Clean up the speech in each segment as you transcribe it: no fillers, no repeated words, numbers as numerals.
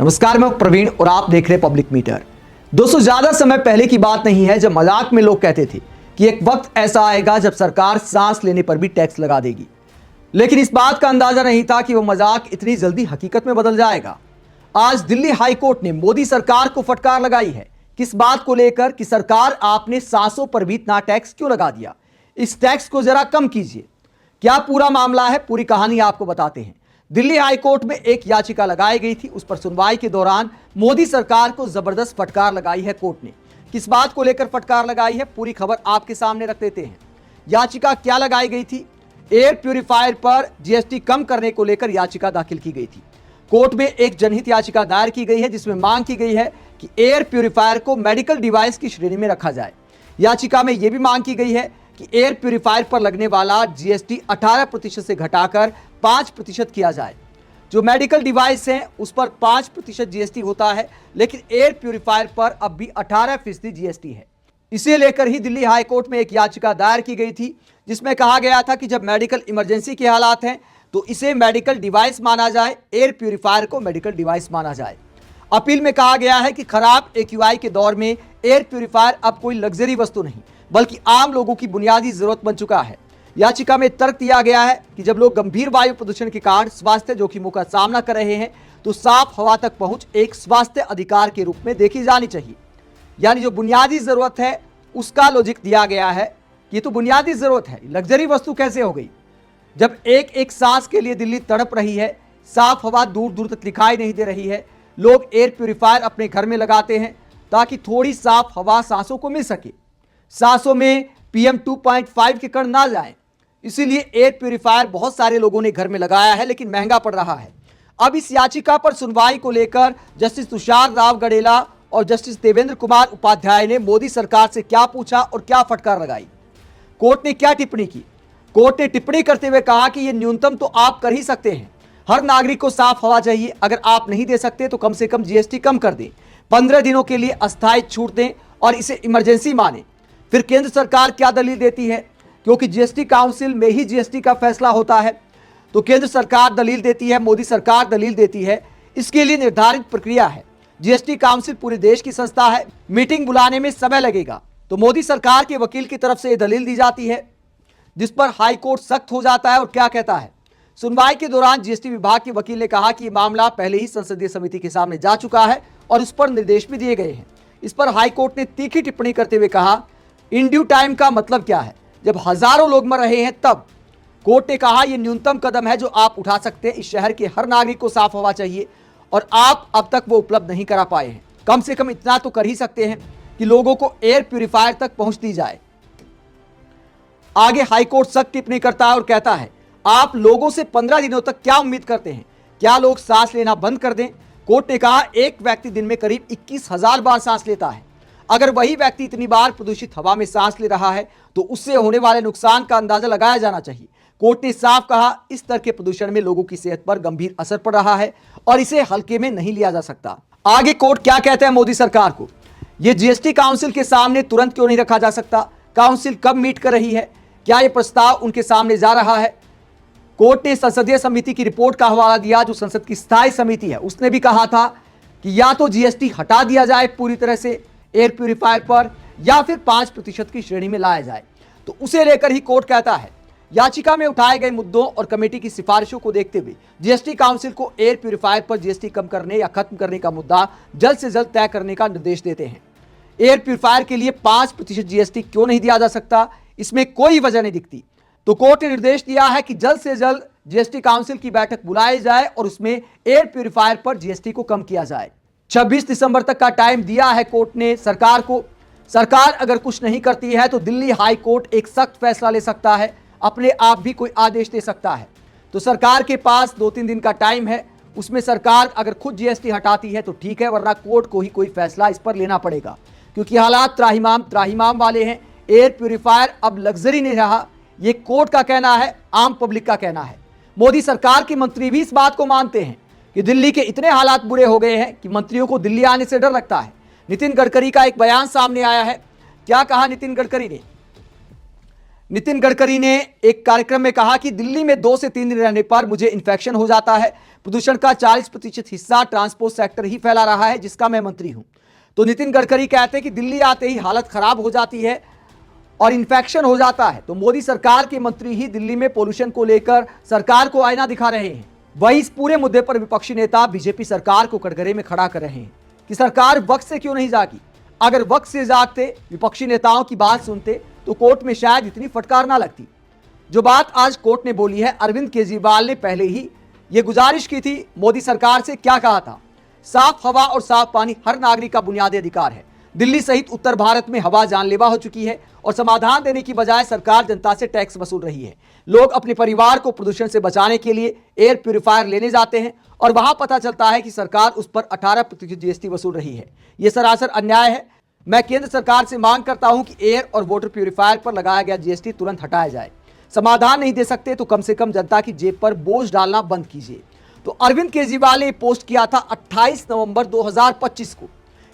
नमस्कार, मैं प्रवीण और आप देख रहे हैं पब्लिक मीटर। दोस्तों, ज्यादा समय पहले की बात नहीं है जब मजाक में लोग कहते थे कि एक वक्त ऐसा आएगा जब सरकार सांस लेने पर भी टैक्स लगा देगी। लेकिन इस बात का अंदाजा नहीं था कि वो मजाक इतनी जल्दी हकीकत में बदल जाएगा। आज दिल्ली हाई कोर्ट ने मोदी सरकार को फटकार लगाई है किस बात को लेकर कि सरकार आपने सांसों पर भी इतना टैक्स क्यों लगा दिया, इस टैक्स को जरा कम कीजिए। क्या पूरा मामला है, पूरी कहानी आपको बताते हैं। दिल्ली हाई कोर्ट में एक याचिका लगाई गई थी, उस पर सुनवाई के दौरान मोदी सरकार को जबरदस्त फटकार लगाई है कोर्ट ने। किस बात को लेकर फटकार लगाई है, पूरी खबर आपके सामने रख देते हैं। याचिका क्या लगाई गई थी? एयर प्यूरिफायर पर जीएसटी कम करने को लेकर याचिका दाखिल की गई थी। कोर्ट में एक जनहित याचिका दायर की गई है जिसमें मांग की गई है कि एयर प्यूरिफायर को मेडिकल डिवाइस की श्रेणी में रखा जाए। याचिका में यह भी मांग की गई है कि एयर प्यूरिफायर पर लगने वाला जीएसटी 18% से घटाकर 5% किया जाए। जो मेडिकल डिवाइस हैं उस पर 5% जीएसटी होता है, लेकिन एयर प्यूरिफायर पर अब भी 18% जीएसटी है। इसे लेकर ही दिल्ली हाई कोर्ट में एक याचिका दायर की गई थी जिसमें कहा गया था कि जब मेडिकल इमरजेंसी के हालात हैं तो इसे मेडिकल डिवाइस माना जाए, एयर प्यूरिफायर को मेडिकल डिवाइस माना जाए। अपील में कहा गया है कि खराब एक्यूआई के दौर में एयर प्यूरिफायर अब कोई लग्जरी वस्तु नहीं बल्कि आम लोगों की बुनियादी जरूरत बन चुका है। याचिका में तर्क दिया गया है कि जब लोग गंभीर वायु प्रदूषण के कारण स्वास्थ्य जोखिमों का सामना कर रहे हैं तो साफ हवा तक पहुंच एक स्वास्थ्य अधिकार के रूप में देखी जानी चाहिए। यानी जो बुनियादी जरूरत है उसका लॉजिक दिया गया है। ये तो बुनियादी जरूरत है, लग्जरी वस्तु कैसे हो गई? जब एक एक सांस के लिए दिल्ली तड़प रही है, साफ हवा दूर दूर तक दिखाई नहीं दे रही है, लोग एयर प्यूरिफायर अपने घर में लगाते हैं ताकि थोड़ी साफ हवा सांसों को मिल सके, सांसों में PM 2.5 के कण ना जाएं। इसीलिए एयर प्यूरिफायर बहुत सारे लोगों ने घर में लगाया है, लेकिन महंगा पड़ रहा है। अब इस याचिका पर सुनवाई को लेकर जस्टिस तुषार राव गडेला और जस्टिस देवेंद्र कुमार उपाध्याय ने मोदी सरकार से क्या पूछा और क्या फटकार लगाई। कोर्ट ने क्या टिप्पणी की? कोर्ट ने टिप्पणी करते हुए कहा कि यह न्यूनतम तो आप कर ही सकते हैं, हर नागरिक को साफ हवा चाहिए। अगर आप नहीं दे सकते तो कम से कम जीएसटी कम कर दें, 15 दिनों के लिए अस्थायी छूट दें और इसे इमरजेंसी माने। फिर केंद्र सरकार क्या दलील देती है? क्योंकि जीएसटी काउंसिल में ही जीएसटी का फैसला होता है, तो केंद्र सरकार दलील देती है, मोदी सरकार दलील देती है। इसके लिए निर्धारित प्रक्रिया है। जीएसटी काउंसिल पूरे देश की संस्था है, मीटिंग बुलाने में समय लगेगा। तो मोदी सरकार के वकील की तरफ से यह दलील दी जाती है जिस पर हाई कोर्ट सख्त हो जाता है और क्या कहता है। सुनवाई के दौरान जीएसटी विभाग के वकील ने कहा कि यह मामला पहले ही संसदीय समिति के सामने जा चुका है और उस पर निर्देश भी दिए गए हैं। इस पर हाई कोर्ट ने तीखी टिप्पणी करते हुए कहा, इन ड्यू टाइम का मतलब क्या है? जब हजारों लोग मर रहे हैं तब। कोर्ट ने कहा यह न्यूनतम कदम है जो आप उठा सकते हैं। इस शहर के हर नागरिक को साफ हवा चाहिए और आप अब तक वो उपलब्ध नहीं करा पाए हैं। कम से कम इतना तो कर ही सकते हैं कि लोगों को एयर प्यूरिफायर तक पहुंच दी जाए। आगे हाईकोर्ट सख्त टिप्पणी करता है और कहता है, आप लोगों से 15 दिनों तक क्या उम्मीद करते हैं? क्या लोग सांस लेना बंद कर दें? कोर्ट ने कहा एक व्यक्ति दिन में करीब 21,000 बार सांस लेता है। अगर वही व्यक्ति इतनी बार प्रदूषित हवा में सांस ले रहा है तो उससे होने वाले नुकसान का अंदाजा लगाया जाना चाहिए। कोर्ट ने साफ कहा, इस स्तर के प्रदूषण में लोगों की सेहत पर गंभीर असर पड़ रहा है और इसे हल्के में नहीं लिया जा सकता। आगे कोर्ट क्या कहता है मोदी सरकार को? यह जीएसटी काउंसिल के सामने तुरंत क्यों नहीं रखा जा सकता? काउंसिल कब मीट कर रही है? क्या यह प्रस्ताव उनके सामने जा रहा है? कोर्ट ने संसदीय समिति की रिपोर्ट का हवाला दिया, जो संसद की स्थायी समिति है। उसने भी कहा था कि या तो जीएसटी हटा दिया जाए पूरी तरह से एयर प्यूरिफायर पर, या फिर 5% की श्रेणी में लाया जाए। तो उसे लेकर ही कोर्ट कहता है, याचिका में उठाए गए मुद्दों और कमेटी की सिफारिशों को देखते हुए जीएसटी काउंसिल को एयर प्यूरिफायर पर जीएसटी कम करने या खत्म करने का मुद्दा जल्द से जल्द तय करने का निर्देश देते हैं। एयर प्यूरिफायर के लिए 5% जीएसटी क्यों नहीं दिया जा सकता, इसमें कोई वजह नहीं दिखती। तो कोर्ट ने निर्देश दिया है कि जल्द से जल्द जीएसटी काउंसिल की बैठक बुलाई जाए और उसमें एयर प्यूरिफायर पर जीएसटी को कम किया जाए। 26 दिसंबर तक का टाइम दिया है कोर्ट ने सरकार को। सरकार अगर कुछ नहीं करती है तो दिल्ली हाई कोर्ट एक सख्त फैसला ले सकता है, अपने आप भी कोई आदेश दे सकता है। तो सरकार के पास 2-3 दिन का टाइम है, उसमें सरकार अगर खुद जीएसटी हटाती है तो ठीक है, वरना कोर्ट को ही कोई फैसला इस पर लेना पड़ेगा, क्योंकि हालात त्राहिमाम वाले हैं। एयर प्यूरिफायर अब लग्जरी नहीं रहा, ये कोर्ट का कहना है, आम पब्लिक का कहना है। मोदी सरकार के मंत्री भी इस बात को मानते हैं कि दिल्ली के इतने हालात बुरे हो गए हैं कि मंत्रियों को दिल्ली आने से डर लगता है। नितिन गडकरी का एक बयान सामने आया है। क्या कहा नितिन गडकरी ने? नितिन गडकरी ने एक कार्यक्रम में कहा कि दिल्ली में 2 से 3 दिन रहने पर मुझे इन्फेक्शन हो जाता है, प्रदूषण का 40% हिस्सा ट्रांसपोर्ट सेक्टर ही फैला रहा है, जिसका मैं मंत्री हूं। तो नितिन गडकरी कहते हैं कि दिल्ली आते ही हालत खराब हो जाती है और इन्फेक्शन हो जाता है। तो मोदी सरकार के मंत्री ही दिल्ली में पोल्यूशन को लेकर सरकार को आईना दिखा रहे हैं। वही इस पूरे मुद्दे पर विपक्षी नेता बीजेपी सरकार को कटघरे में खड़ा कर रहे हैं कि सरकार वक्त से क्यों नहीं जागी। अगर वक्त से जागते, विपक्षी नेताओं की बात सुनते, तो कोर्ट में शायद इतनी फटकार ना लगती। जो बात आज कोर्ट ने बोली है, अरविंद केजरीवाल ने पहले ही यह गुजारिश की थी मोदी सरकार से। क्या कहा था? साफ हवा और साफ पानी हर नागरिक का बुनियादी अधिकार है। दिल्ली सहित उत्तर भारत में हवा जानलेवा हो चुकी है और समाधान देने की बजाय सरकार जनता से टैक्स वसूल रही है। लोग अपने परिवार को प्रदूषण से बचाने के लिए एयर प्यूरिफायर लेने जाते हैं और वहां पता चलता है कि सरकार उस पर 18% जीएसटी वसूल रही है। यह सरासर अन्याय है। मैं केंद्र सरकार से मांग करता हूं कि एयर और वाटर प्यूरिफायर पर लगाया गया जीएसटी तुरंत हटाया जाए। समाधान नहीं दे सकते तो कम से कम जनता की जेब पर बोझ डालना बंद कीजिए। तो अरविंद केजरीवाल ने पोस्ट किया था 28 नवंबर 2025 को,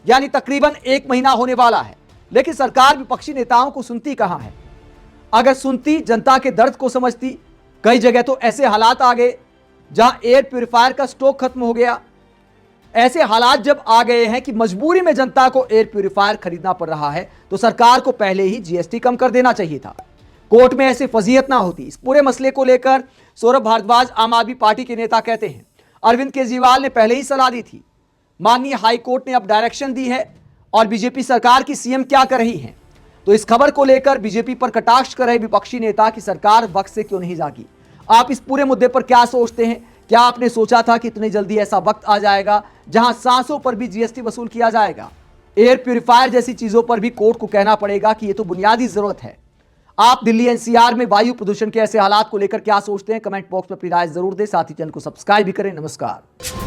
यानी तकरीबन 1 महीना होने वाला है। लेकिन सरकार विपक्षी नेताओं को सुनती कहां है? अगर सुनती, जनता के दर्द को समझती। कई जगह तो ऐसे हालात आ गए जहां एयर प्यूरिफायर का स्टॉक खत्म हो गया। ऐसे हालात जब आ गए हैं कि मजबूरी में जनता को एयर प्यूरिफायर खरीदना पड़ रहा है, तो सरकार को पहले ही जीएसटी कम कर देना चाहिए था। कोर्ट में ऐसे फजीहत ना होती। इस पूरे मसले को लेकर सौरभ भारद्वाज, आम आदमी पार्टी के नेता, कहते हैं अरविंद केजरीवाल ने पहले ही सलाह दी थी। माननीय हाईकोर्ट ने अब डायरेक्शन दी है और बीजेपी सरकार की सीएम क्या कर रही है। तो इस खबर को लेकर बीजेपी पर कटाक्ष कर रहे विपक्षी नेता की सरकार वक्त से क्यों नहीं जागी। आप इस पूरे मुद्दे पर क्या सोचते हैं? क्या आपने सोचा था कि इतनी जल्दी ऐसा वक्त आ जाएगा जहां सांसों पर भी जीएसटी वसूल किया जाएगा? एयर प्यूरिफायर जैसी चीजों पर भी कोर्ट को कहना पड़ेगा कि यह तो बुनियादी जरूरत है। आप दिल्ली एनसीआर में वायु प्रदूषण के ऐसे हालात को लेकर क्या सोचते हैं? कमेंट बॉक्स में अपनी राय जरूर दें। साथ ही चैनल को सब्सक्राइब भी करें। नमस्कार।